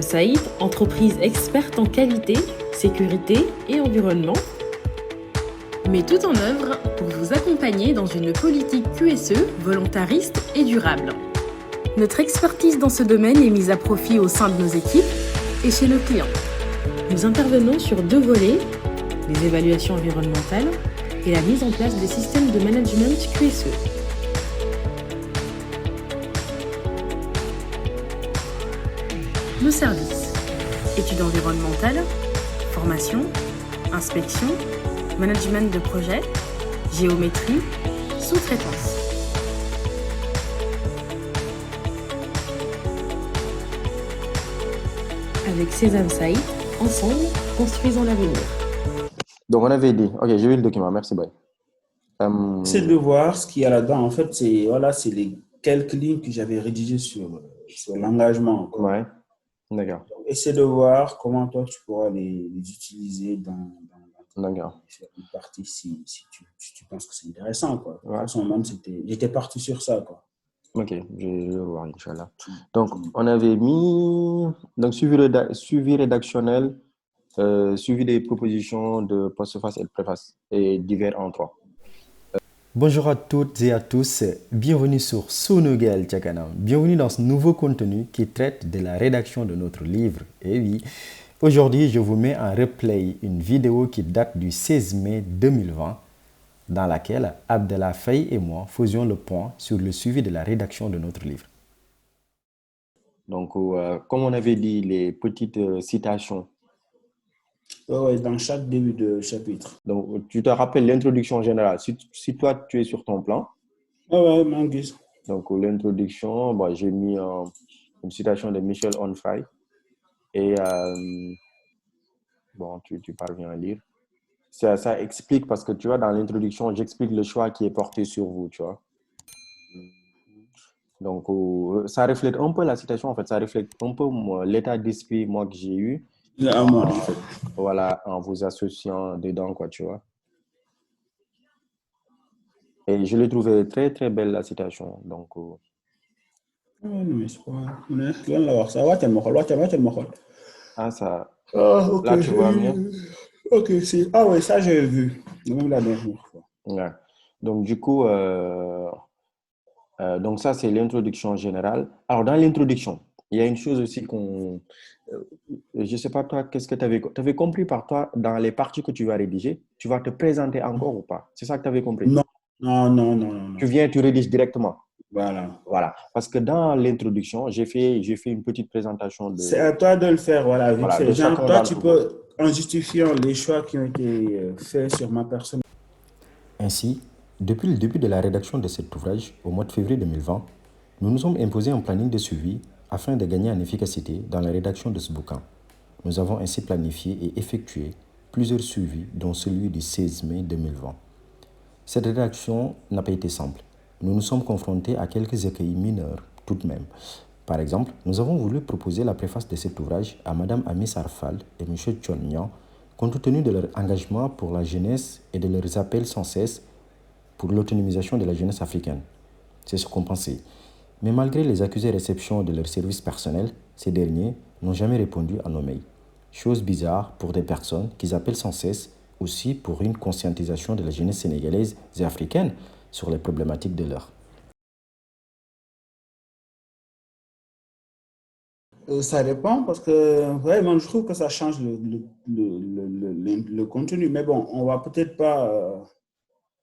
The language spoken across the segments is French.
Saïd, entreprise experte en qualité, sécurité et environnement, met tout en œuvre pour vous accompagner dans une politique QSE volontariste et durable. Notre expertise dans ce domaine est mise à profit au sein de nos équipes et chez nos clients. Nous intervenons sur 2 volets, les évaluations environnementales et la mise en place des systèmes de management QSE. Nos services: études environnementales, formation, inspection, management de projet, géométrie, sous-traitance. Avec Sésame Saïd, ensemble, construisons l'avenir. Donc, on avait dit, ok, j'ai vu le document, merci, bye. C'est de voir ce qu'il y a là-dedans. En fait, c'est les quelques lignes que j'avais rédigées sur l'engagement. Ouais, d'accord. Essaie de voir comment toi, tu pourras les utiliser dans différentes parties si tu penses que c'est intéressant, quoi. Ouais. De toute façon, même, j'étais parti sur ça, quoi. Ok, je vais le voir, Inch'Allah. Donc, on avait mis suivi rédactionnel, suivi des propositions de postface et de préface, et divers en 3. Bonjour à toutes et à tous, bienvenue sur Sunugal ca Kanam. Bienvenue dans ce nouveau contenu qui traite de la rédaction de notre livre. Et oui, aujourd'hui je vous mets en replay une vidéo qui date du 16 mai 2020 dans laquelle Abdallah Faye et moi faisions le point sur le suivi de la rédaction de notre livre. Donc, comme on avait dit, les petites citations. Ouais, dans chaque début de chapitre. Donc, tu te rappelles l'introduction générale. Si toi, tu es sur ton plan. Ouais, Mangus. Donc, l'introduction, j'ai mis une citation de Michel Onfray. Et, tu parviens à lire. Ça explique, parce que tu vois, dans l'introduction, j'explique le choix qui est porté sur vous, tu vois. Donc, ça reflète un peu la citation, en fait. Ça reflète un peu l'état d'esprit, moi, que j'ai eu. En fait. Voilà, en vous associant dedans, quoi, tu vois. Et je l'ai trouvé très, très belle, la citation. Donc, mais c'est pas... ah, ça... ok. Là, tu vois mieux. Ok, c'est... Ah ouais, ça, j'ai vu. Même la dernière fois. Ouais. Donc, du coup, donc ça, c'est l'introduction générale. Alors, dans l'introduction, il y a une chose aussi qu'on... je ne sais pas, toi, qu'est-ce que tu avais compris par toi, dans les parties que tu vas rédiger, tu vas te présenter encore ou pas? C'est ça que tu avais compris? Non. Tu viens, tu rédiges directement. Voilà. Parce que dans l'introduction, j'ai fait une petite présentation de... C'est à toi de le faire, voilà. Toi, tu peux, en justifiant les choix qui ont été faits sur ma personne. Ainsi, depuis le début de la rédaction de cet ouvrage, au mois de février 2020, nous nous sommes imposés un planning de suivi afin de gagner en efficacité dans la rédaction de ce bouquin. Nous avons ainsi planifié et effectué plusieurs suivis, dont celui du 16 mai 2020. Cette rédaction n'a pas été simple. Nous nous sommes confrontés à quelques écueils mineurs tout de même. Par exemple, nous avons voulu proposer la préface de cet ouvrage à Mme Amis Sarfal et M. Tchonnian, compte tenu de leur engagement pour la jeunesse et de leurs appels sans cesse pour l'autonomisation de la jeunesse africaine. C'est ce qu'on pensait. Mais malgré les accusés réceptions de leurs services personnels, ces derniers n'ont jamais répondu à nos mails. Chose bizarre pour des personnes qu'ils appellent sans cesse, aussi pour une conscientisation de la jeunesse sénégalaise et africaine sur les problématiques de l'heure. Ça dépend parce que vraiment, je trouve que ça change le contenu. Mais bon, on va peut-être pas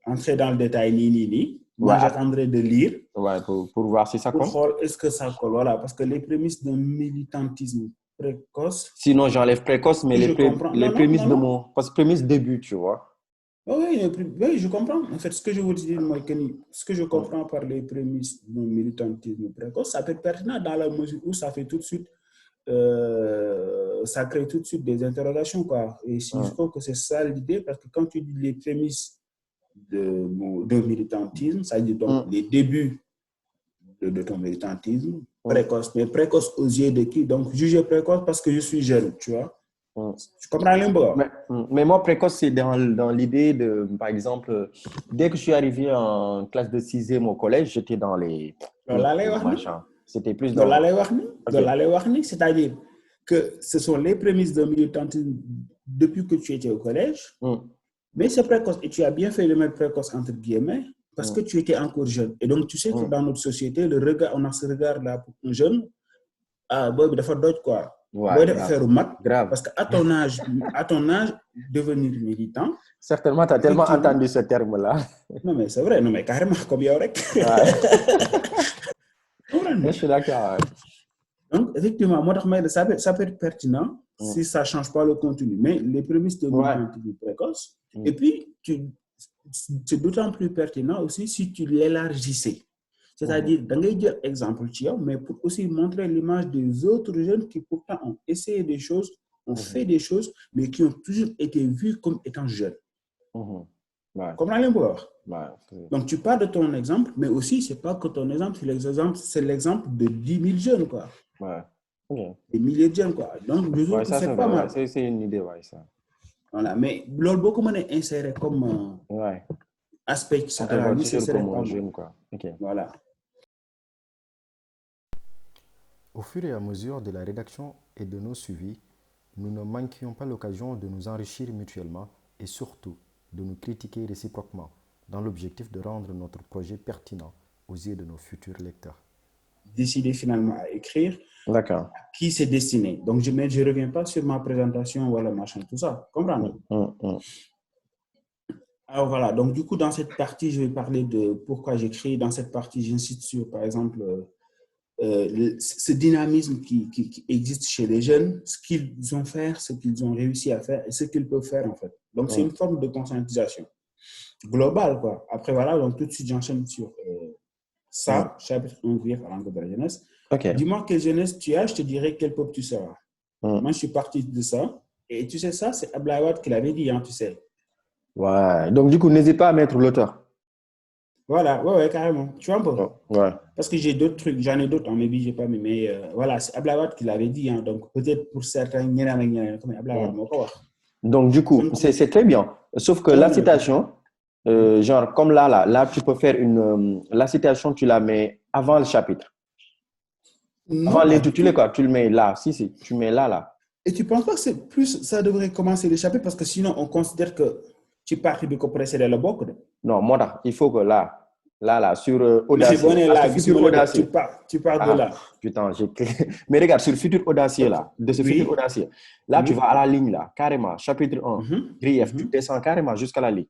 entrer dans le détail ni. Moi, j'attendrai de lire. Ouais, pour voir si ça colle. Pour voir est-ce que ça colle. Voilà, parce que les prémices d'un militantisme précoce. Sinon, j'enlève précoce, mais les prémices de mon... Parce que prémices début, tu vois. Oui, je comprends. En fait, ce que je vous dis, moi, ce que je comprends par les prémices d'un militantisme précoce, ça peut être pertinent dans la mesure où ça fait tout de suite, ça crée tout de suite des interrogations, quoi. Et je trouve que c'est ça l'idée, parce que quand tu dis les prémices d'un militantisme, ça veut dire donc les débuts de ton militantisme, précoce. Mais précoce aux yeux de qui? Donc, jugé précoce parce que je suis jeune, tu vois. Tu comprends un peu? Mais moi, précoce, c'est dans l'idée de, par exemple, dès que je suis arrivé en classe de 6e au collège, j'étais dans les... C'était plus dans... c'est-à-dire, que ce sont les prémices d'un militantisme depuis que tu étais au collège, mais c'est précoce. Et tu as bien fait de mettre précoce entre guillemets, parce que tu étais encore jeune. Et donc, tu sais que dans notre société, on a ce regard-là pour un jeune. Ah, boy, il faut d'autres quoi. Ouais, Boy, faire au mat. grave. Parce qu'à ton âge, devenir militant. Certainement, tu as tellement entendu ce terme-là. Non, mais c'est vrai. Non, mais carrément, comme Yorek. Je suis d'accord. Ouais. Donc, effectivement, moi, ça peut être pertinent si ça ne change pas le contenu. Mais les prémices de militantisme précoce. Et puis, c'est d'autant plus pertinent aussi si tu l'élargissais. C'est-à-dire, dans les exemples, mais pour aussi montrer l'image des autres jeunes qui pourtant ont essayé des choses, ont fait des choses, mais qui ont toujours été vus comme étant jeunes. Comme la voir. Donc, tu parles de ton exemple, mais aussi, ce n'est pas que ton exemple, c'est l'exemple de 10 000 jeunes, quoi. Des milliers de jeunes, quoi. Donc, je trouve que c'est pas mal. C'est une idée, ça. Voilà, mais beaucoup m'ont inséré comme aspect qui comme un jeune, quoi. Voilà. Au fur et à mesure de la rédaction et de nos suivis, nous ne manquions pas l'occasion de nous enrichir mutuellement et surtout de nous critiquer réciproquement dans l'objectif de rendre notre projet pertinent aux yeux de nos futurs lecteurs. Décider finalement à écrire à qui c'est destiné. Donc, je ne reviens pas sur ma présentation, voilà, machin, tout ça. Comprendre? Alors voilà, donc du coup, dans cette partie, je vais parler de pourquoi j'écris. Dans cette partie, j'insiste sur, par exemple, ce dynamisme qui existe chez les jeunes, ce qu'ils ont fait, ce qu'ils ont réussi à faire et ce qu'ils peuvent faire en fait. Donc, c'est une forme de conscientisation globale, quoi. Après, voilà, donc tout de suite, j'enchaîne sur ça, chapitre 1, grief à l'angle de la jeunesse. Dis-moi quelle jeunesse tu as, je te dirai quel peuple tu seras. Moi, je suis parti de ça. Et tu sais ça, c'est Ablaïwad qui l'avait dit, hein, tu sais. Ouais, donc du coup, n'hésite pas à mettre l'auteur. Voilà, ouais, carrément. Tu vois un peu? Parce que j'ai d'autres trucs, j'en ai d'autres, mais j'ai pas mis. Mais voilà, c'est Ablaïwad qui l'avait dit. Hein, donc peut-être pour certains, comme Ablaïwad, donc du coup, c'est très bien. Sauf que la citation, genre comme là, tu peux faire la citation, tu la mets avant le chapitre. Avant l'intitulé, quoi. Tu le mets là. Si, tu mets là. Et tu ne penses pas que c'est plus, ça devrait commencer le chapitre parce que sinon, on considère que tu pars de précéder le bloc. Non, moi, il faut que là, sur Audacieux. Futur Audacieux. Tu pars de là. Putain, mais regarde, sur Futur Audacieux, là, de ce Futur Audacieux, là, tu vas à la ligne, là, carrément, chapitre 1, grief, tu descends carrément jusqu'à la ligne.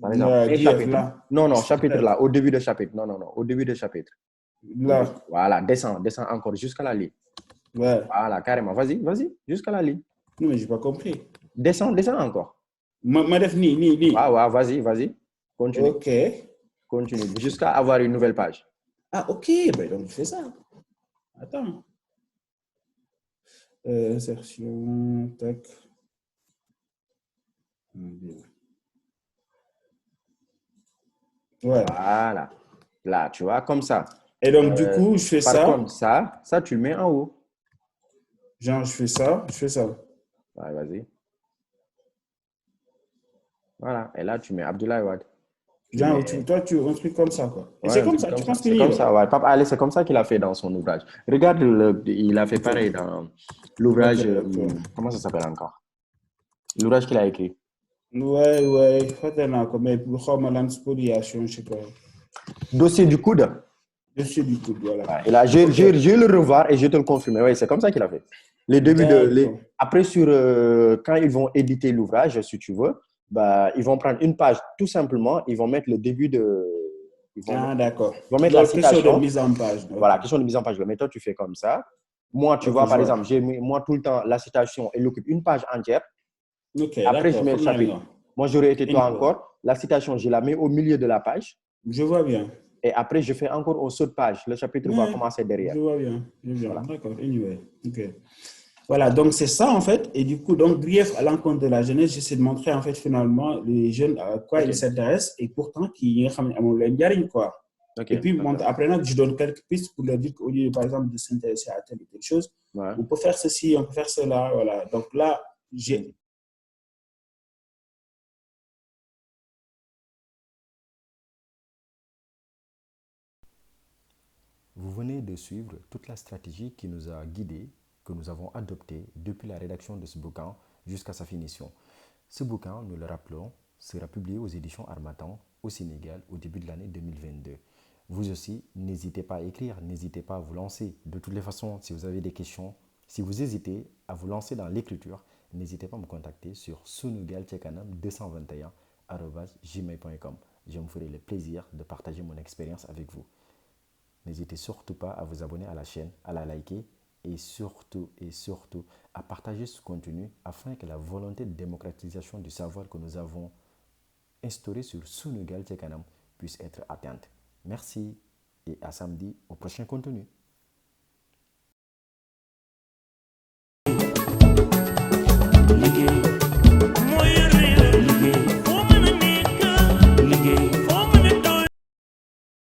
Par exemple, chapitre. Non, chapitre là, au début du chapitre. Non, au début du chapitre. Là. Voilà, descends encore jusqu'à la ligne. Ouais. Voilà, carrément. Vas-y, jusqu'à la ligne. Non, mais je n'ai pas compris. Descends encore. Ni. Ah, ouais, vas-y. Continue. Ok. Continue, jusqu'à avoir une nouvelle page. Ah, ok. Ben, donc, je fais ça. Attends. Insertion, tac. Ouais. Voilà. Là, tu vois, comme ça. Et donc, du coup, je fais ça. Par contre, ça, tu le mets en haut. Genre, je fais ça. Ouais, vas-y. Voilà. Et là, tu mets Abdoulaye Wade. Genre, toi, tu un truc comme ça, quoi. Et ouais, c'est comme ça, tu penses que c'est comme ça, ouais. Papa Ali, c'est comme ça qu'il a fait dans son ouvrage. Regarde, il a fait pareil dans l'ouvrage. Comment ça s'appelle encore? L'ouvrage qu'il a écrit. Ouais. Mais spoliation, je sais pas. Dossier du coude. Dossier du coude, voilà. Ouais, et là, je vais le revoir et je te le confirme. Oui, c'est comme ça qu'il a fait. Les débuts après, quand ils vont éditer l'ouvrage, si tu veux, bah, ils vont prendre une page, tout simplement, ils vont mettre le début de... d'accord. Ils vont mettre la citation. Question de mise en page. Okay. Voilà, question de mise en page. Mais toi, tu fais comme ça. Moi, tu vois, par exemple, moi, tout le temps, la citation, elle occupe une page entière. Après, je mets le chapitre. Moi, j'aurais été toi encore. La citation, je la mets au milieu de la page. Je vois bien. Et après, je fais encore un saut de page. Le chapitre va commencer derrière. Je vois bien. Voilà. D'accord. Anyway. OK. Voilà, donc c'est ça en fait. Et du coup, donc, grief à l'encontre de la jeunesse, j'essaie de montrer en fait finalement les jeunes à quoi ils s'intéressent et pourtant qui ont quoi. Et puis, après, je donne quelques pistes pour leur dire qu'au lieu, par exemple, de s'intéresser à telle ou telle chose, on peut faire ceci, on peut faire cela. Voilà. Donc là, j'ai. Vous venez de suivre toute la stratégie qui nous a guidés, que nous avons adoptée depuis la rédaction de ce bouquin jusqu'à sa finition. Ce bouquin, nous le rappelons, sera publié aux éditions Harmattan au Sénégal au début de l'année 2022. Vous aussi, n'hésitez pas à écrire, n'hésitez pas à vous lancer. De toutes les façons, si vous avez des questions, si vous hésitez à vous lancer dans l'écriture, n'hésitez pas à me contacter sur sunugalchekanam221@gmail.com. Je me ferai le plaisir de partager mon expérience avec vous. N'hésitez surtout pas à vous abonner à la chaîne, à la liker et surtout à partager ce contenu afin que la volonté de démocratisation du savoir que nous avons instaurée sur Sunugal Chekanam puisse être atteinte. Merci et à samedi au prochain contenu.